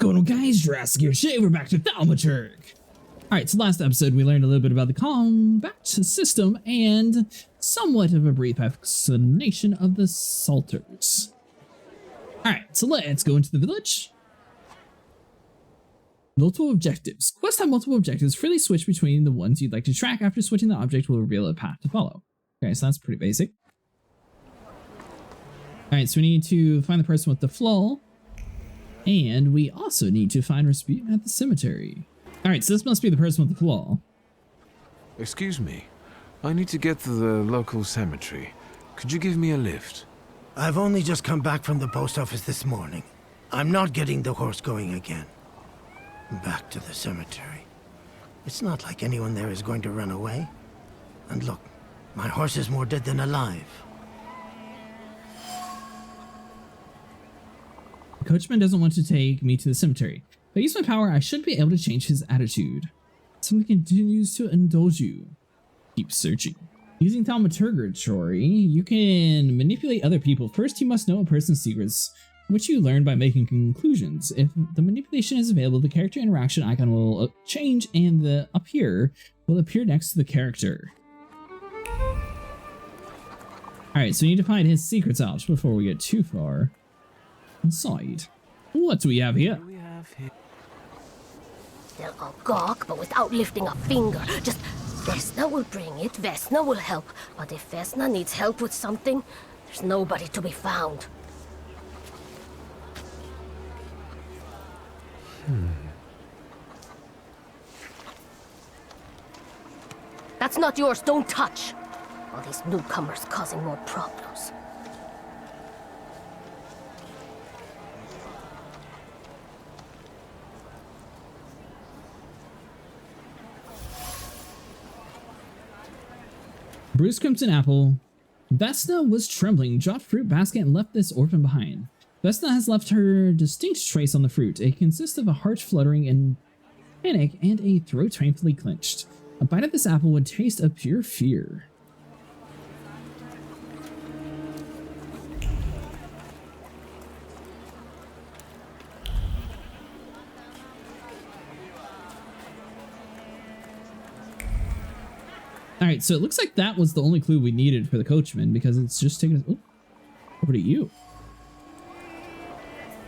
going on, guys? Jurassic here. Today we're back to Thaumaturge. Alright, so last episode we learned a little bit about the combat system and somewhat of a brief explanation of the salutors. Alright, so let's go into the village. Multiple objectives. Quests have multiple objectives. Freely switch between the ones you'd like to track. After switching, the object will reveal a path to follow. Okay, so that's pretty basic. Alright, so we need to find the person with the flaw. And we also need to find Rasputin at the cemetery. Alright, so this must be the person with the flaw. Excuse me. I need to get to the local cemetery. Could you give me a lift? I've only just come back from the post office this morning. I'm not getting the horse going again. Back to the cemetery. It's not like anyone there is going to run away. And look, my horse is more dead than alive. The coachman doesn't want to take me to the cemetery. If I use my power, I should be able to change his attitude. Something continues to indulge you. Keep searching. Using Thaumaturge, you can manipulate other people. First, you must know a person's secrets, which you learn by making conclusions. If the manipulation is available, the character interaction icon will change and the up here will appear next to the character. Alright, so we need to find his secrets out before we get too far inside. What do we have here? They'll all gawk, but without lifting a finger. Just Vesna will bring it, Vesna will help. But if Vesna needs help with something, there's nobody to be found. That's not yours, don't touch. All these newcomers causing more problems. Bruce Crimson Apple. Vesna was trembling, dropped fruit basket, and left this orphan behind. Vesna has left her distinct trace on the fruit. It consists of a heart fluttering in panic and a throat painfully clenched. A bite of this apple would taste of pure fear. Alright, so it looks like that was the only clue we needed for the coachman, because it's just taking us over to you.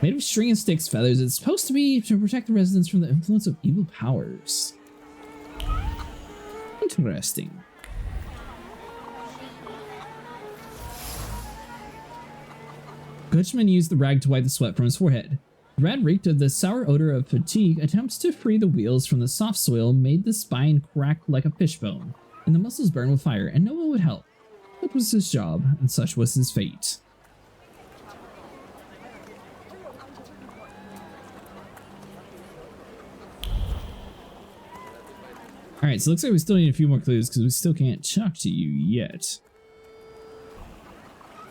Made of string and sticks feathers, it's supposed to be to protect the residents from the influence of evil powers. Interesting. Coachman used the rag to wipe the sweat from his forehead. The rag reeked of the sour odor of fatigue. Attempts to free the wheels from the soft soil made the spine crack like a fishbone, and the muscles burn with fire, and no one would help. That was his job, and such was his fate. Alright, so it looks like we still need a few more clues, because we still can't talk to you yet.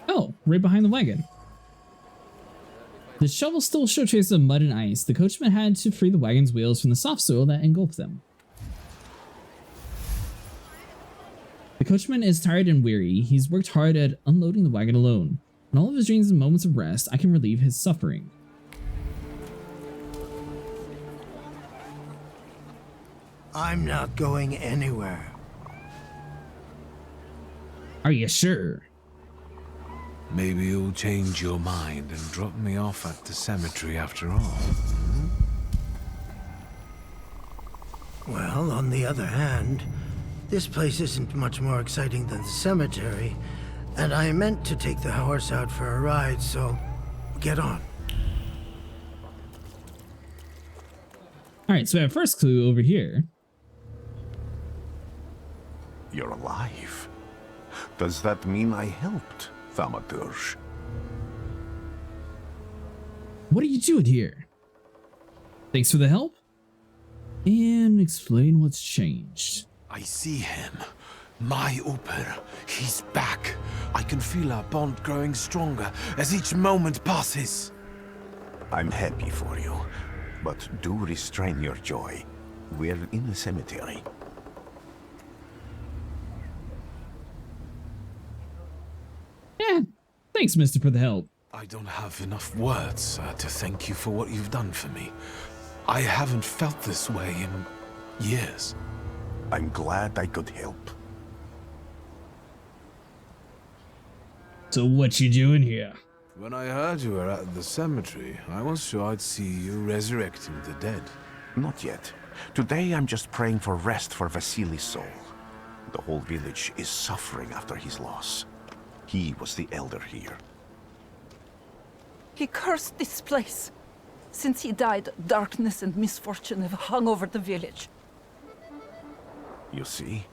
Oh, right behind the wagon. The shovel still showed traces of mud and ice. The coachman had to free the wagon's wheels from the soft soil that engulfed them. The coachman is tired and weary. He's worked hard at unloading the wagon alone. In all of his dreams and moments of rest, I can relieve his suffering. I'm not going anywhere. Are you sure? Maybe you'll change your mind and drop me off at the cemetery after all. Well, on the other hand, this place isn't much more exciting than the cemetery, and I meant to take the horse out for a ride, so get on. Alright, so we have first clue over here. You're alive. Does that mean I helped, Thaumaturge? What are you doing here? Thanks for the help. And explain what's changed. I see him. My Uber. He's back. I can feel our bond growing stronger as each moment passes. I'm happy for you, but do restrain your joy. We're in a cemetery. Yeah, thanks, mister, for the help. I don't have enough words to thank you for what you've done for me. I haven't felt this way in years. I'm glad I could help. So what you doing here? When I heard you were at the cemetery, I was sure I'd see you resurrecting the dead. Not yet. Today I'm just praying for rest for Vasily's soul. The whole village is suffering after his loss. He was the elder here. He cursed this place. Since he died, darkness and misfortune have hung over the village. You see?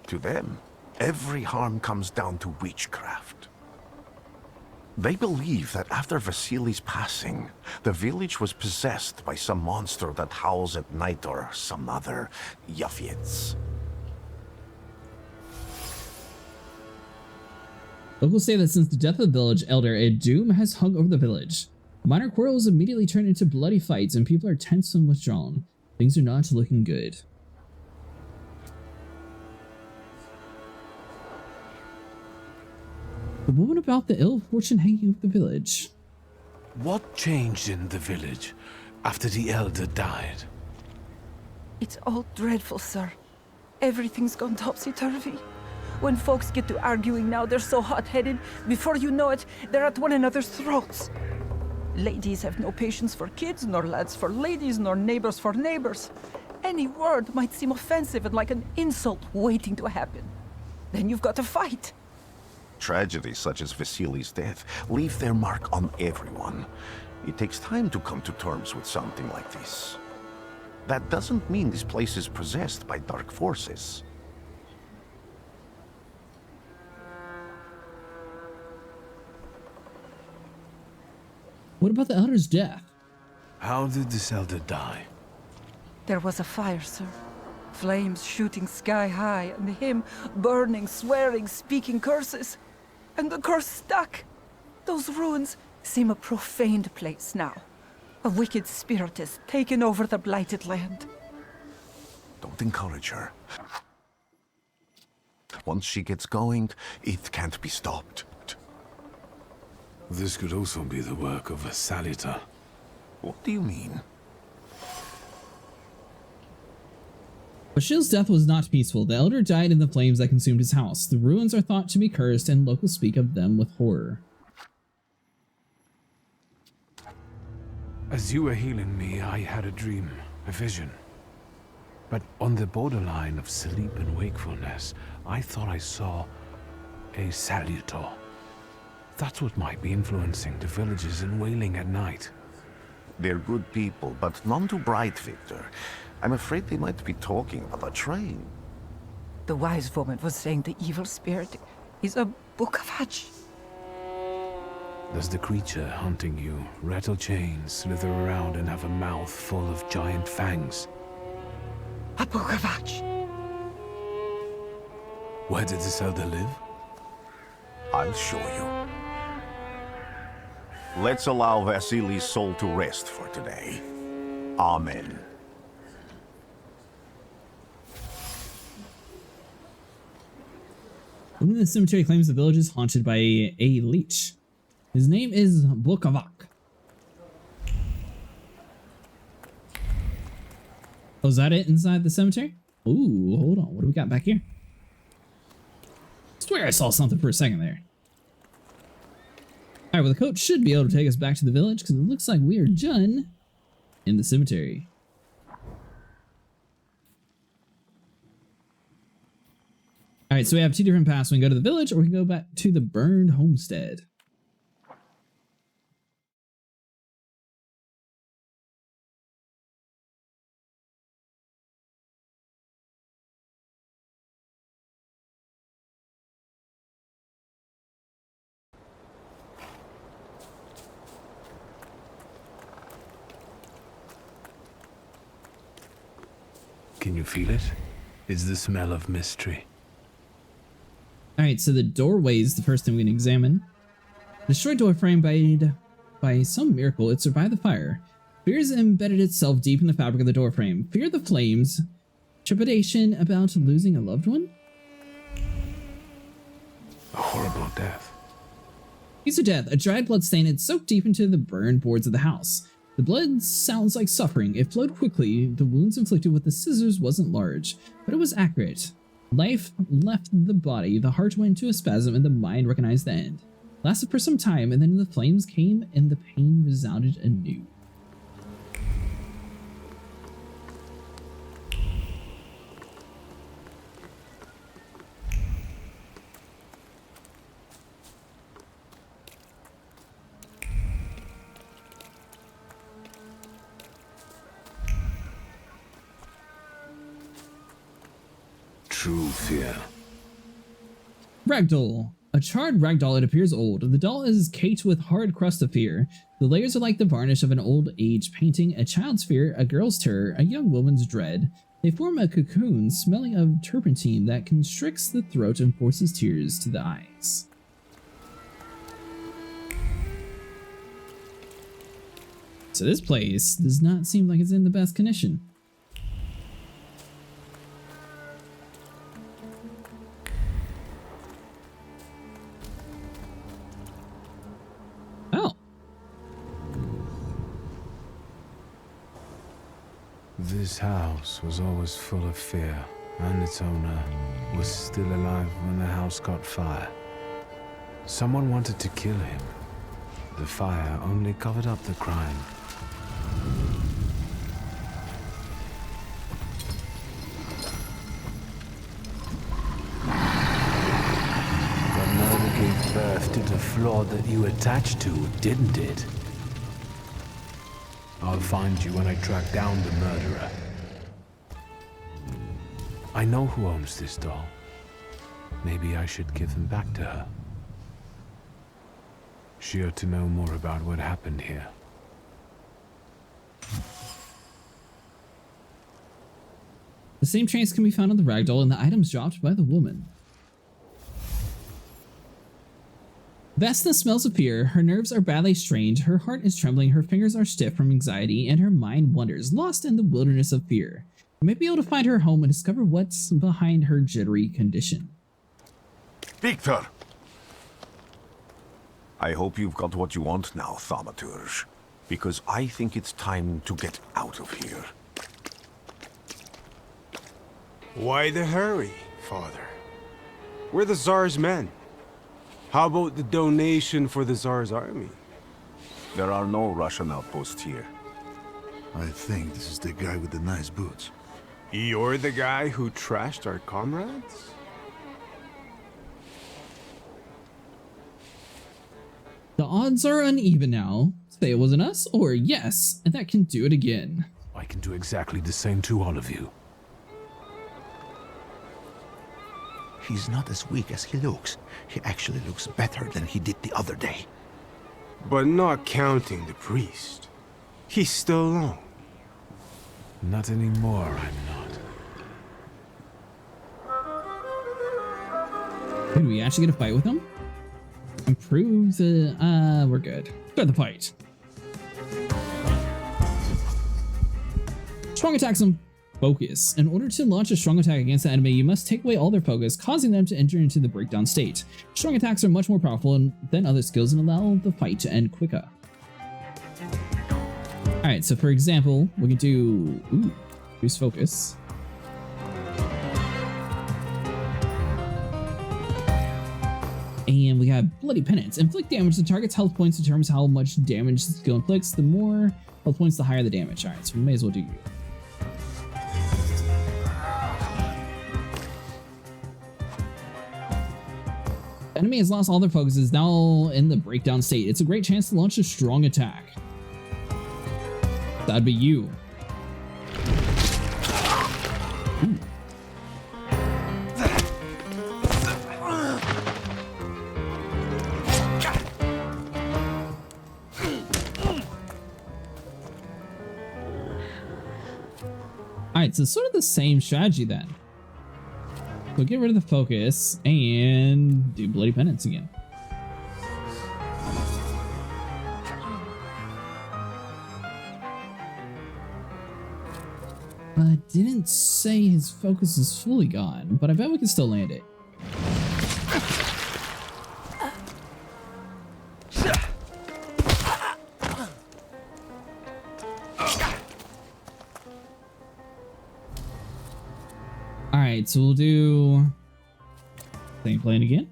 To them, every harm comes down to witchcraft. They believe that after Vasily's passing, the village was possessed by some monster that howls at night or some other Yafiets. Locals say that since the death of the village elder, a doom has hung over the village. Minor quarrels immediately turn into bloody fights and people are tense and withdrawn. Things are not looking good. But what about the ill fortune hanging over the village? What changed in the village after the elder died? It's all dreadful, sir. Everything's gone topsy-turvy. When folks get to arguing now, they're so hot-headed. Before you know it, they're at one another's throats. Ladies have no patience for kids, nor lads for ladies, nor neighbors for neighbors. Any word might seem offensive and like an insult waiting to happen. Then you've got to fight. Tragedies such as Vasily's death leave their mark on everyone. It takes time to come to terms with something like this. That doesn't mean this place is possessed by dark forces. What about the elder's death? How did this elder die? There was a fire, sir. Flames shooting sky high, and him burning, swearing, speaking curses. And the curse stuck. Those ruins seem a profaned place now. A wicked spirit has taken over the blighted land. Don't encourage her. Once she gets going, it can't be stopped. This could also be the work of a salutor. What do you mean? Bashil's death was not peaceful. The elder died in the flames that consumed his house. The ruins are thought to be cursed, and locals speak of them with horror. As you were healing me, I had a dream, a vision. But on the borderline of sleep and wakefulness, I thought I saw a salutor. That's what might be influencing the villagers in Wailing at night. They're good people, but none too bright, Victor. I'm afraid they might be talking about a train. The wise woman was saying the evil spirit is a book of hatch. Does the creature hunting you rattle chains, slither around, and have a mouth full of giant fangs? A book of hatch. Where did this elder live? I'll show you. Let's allow Vasily's soul to rest for today. Amen. Woman in the cemetery claims the village is haunted by a leech. His name is Bukavak. Oh, is that it inside the cemetery? Ooh, hold on. What do we got back here? I swear I saw something for a second there. Alright, well, the coach should be able to take us back to the village because it looks like we are done in the cemetery. Alright, so we have two different paths. We can go to the village or we can go back to the burned homestead. Can you feel it? It's the smell of mystery. Alright, so the doorway is the first thing we can examine. Destroyed door frame by some miracle, it survived the fire. Fear has embedded itself deep in the fabric of the door frame. Fear of the flames. Trepidation about losing a loved one? A horrible death. Piece of death, a dried blood stain had soaked deep into the burned boards of the house. The blood sounds like suffering. It flowed quickly. The wounds inflicted with the scissors wasn't large, but it was accurate. Life left the body, the heart went into a spasm, and the mind recognized the end. It lasted for some time, and then the flames came and the pain resounded anew. True fear. Ragdoll. A charred ragdoll, it appears old. The doll is caked with hard crust of fear. The layers are like the varnish of an old age painting, a child's fear, a girl's terror, a young woman's dread. They form a cocoon smelling of turpentine that constricts the throat and forces tears to the eyes. So this place does not seem like it's in the best condition. This house was always full of fear, and its owner was still alive when the house caught fire. Someone wanted to kill him. The fire only covered up the crime. The murder gave birth to the flaw that you attached to, didn't it? I'll find you when I track down the murderer. I know who owns this doll. Maybe I should give them back to her. She ought to know more about what happened here. The same trace can be found on the ragdoll and the items dropped by the woman. Vesna smells of fear, her nerves are badly strained, her heart is trembling, her fingers are stiff from anxiety, and her mind wanders, lost in the wilderness of fear. You may be able to find her home and discover what's behind her jittery condition. Victor! I hope you've got what you want now, Thaumaturge, because I think it's time to get out of here. Why the hurry, Father? We're the Tsar's men. How about the donation for the Tsar's army? There are no Russian outposts here. I think this is the guy with the nice boots. You're the guy who trashed our comrades? The odds are uneven now. Say it wasn't us, or yes, and that can do it again. I can do exactly the same to all of you. He's not as weak as he looks. He actually looks better than he did the other day. But not counting the priest. He's still alone. Not anymore, I'm not. Did we actually get a fight with him? Improve the... we're good. Start the fight. Strong attacks and focus. In order to launch a strong attack against the enemy, you must take away all their focus, causing them to enter into the breakdown state. Strong attacks are much more powerful than other skills and allow the fight to end quicker. Alright, so for example, we can do... boost focus. And we have Bloody Penance. Inflict damage. The target's health points determines how much damage the skill inflicts. The more health points, the higher the damage. Alright, so we may as well do you. The enemy has lost all their focus, is now in the breakdown state. It's a great chance to launch a strong attack. That'd be you. Ooh. Alright, so sort of the same strategy then. So get rid of the focus and do Bloody Penance again. Didn't say his focus is fully gone, but I bet we can still land it. Alright, so we'll do same plan again.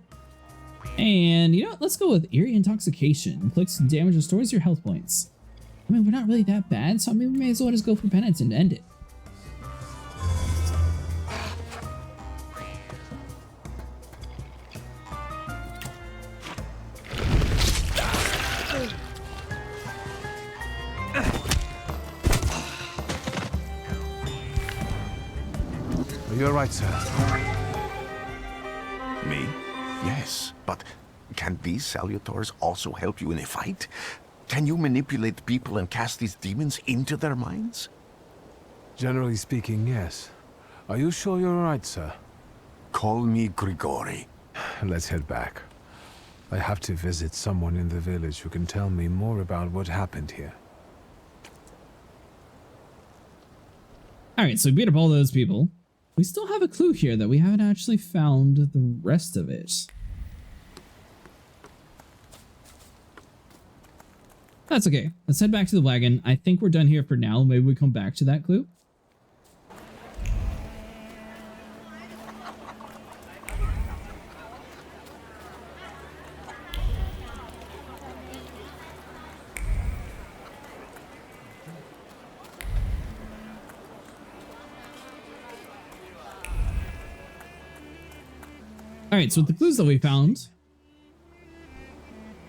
And you know what? Let's go with Eerie Intoxication. Inflicts damage, restores your health points. I mean, we're not really that bad, so I mean, we may as well just go for penance and end it. You're right, sir. Me? Yes, but can these salutors also help you in a fight? Can you manipulate people and cast these demons into their minds? Generally speaking, yes. Are you sure you're right, sir? Call me Grigori. Let's head back. I have to visit someone in the village who can tell me more about what happened here. Alright, so we beat up all those people. We still have a clue here that we haven't actually found the rest of it. That's okay. Let's head back to the wagon. I think we're done here for now. Maybe we come back to that clue. Alright, so with the clues that we found,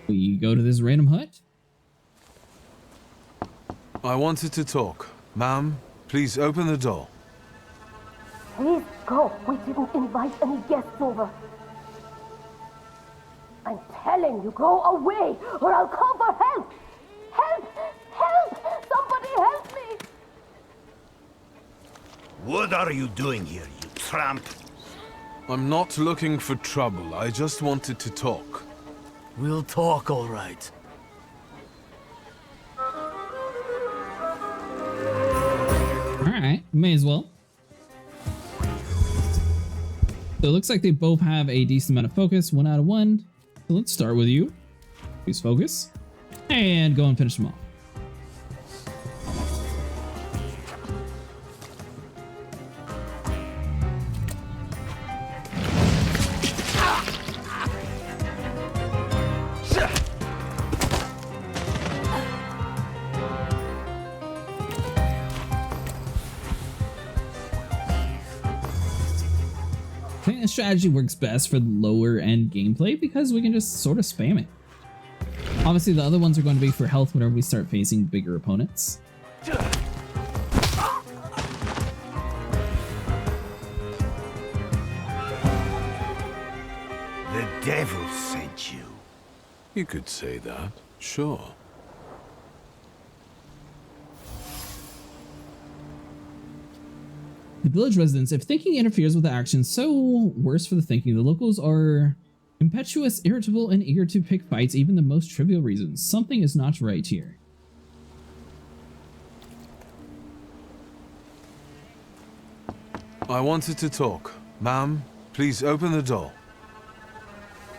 we go to this random hut. I wanted to talk. Ma'am, please open the door. Please go. We didn't invite any guests over. I'm telling you, go away, or I'll call for help. Help! Help! Somebody help me! What are you doing here, you tramp? I'm not looking for trouble. I just wanted to talk. We'll talk, all right. Alright, may as well. So it looks like they both have a decent amount of focus, 1 out of 1. So let's start with you. Use focus. And go and finish them off. I think this strategy works best for the lower end gameplay because we can just sort of spam it. Obviously, the other ones are going to be for health whenever we start facing bigger opponents. The devil sent you. You could say that, sure. The village residents, if thinking interferes with the action, so worse for the thinking. The locals are impetuous, irritable, and eager to pick fights, even the most trivial reasons. Something is not right here. I wanted to talk. Ma'am, please open the door.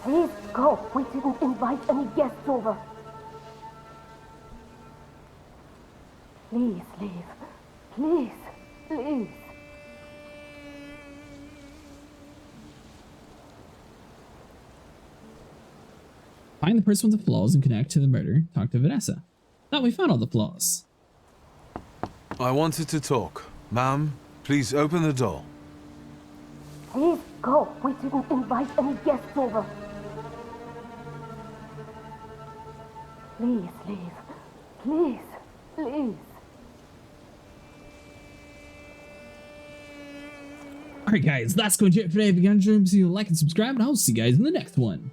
Please go. We didn't invite any guests over. Please leave. Please. Please. Find the person with the flaws and connect to the murder. Talk to Vanessa. Thought we found all the flaws. I wanted to talk. Ma'am, please open the door. Please go. We didn't invite any guests over. Please leave. Please. Please. Alright guys, that's going to do it for today. If you guys enjoyed, see you like and subscribe, and I'll see you guys in the next one.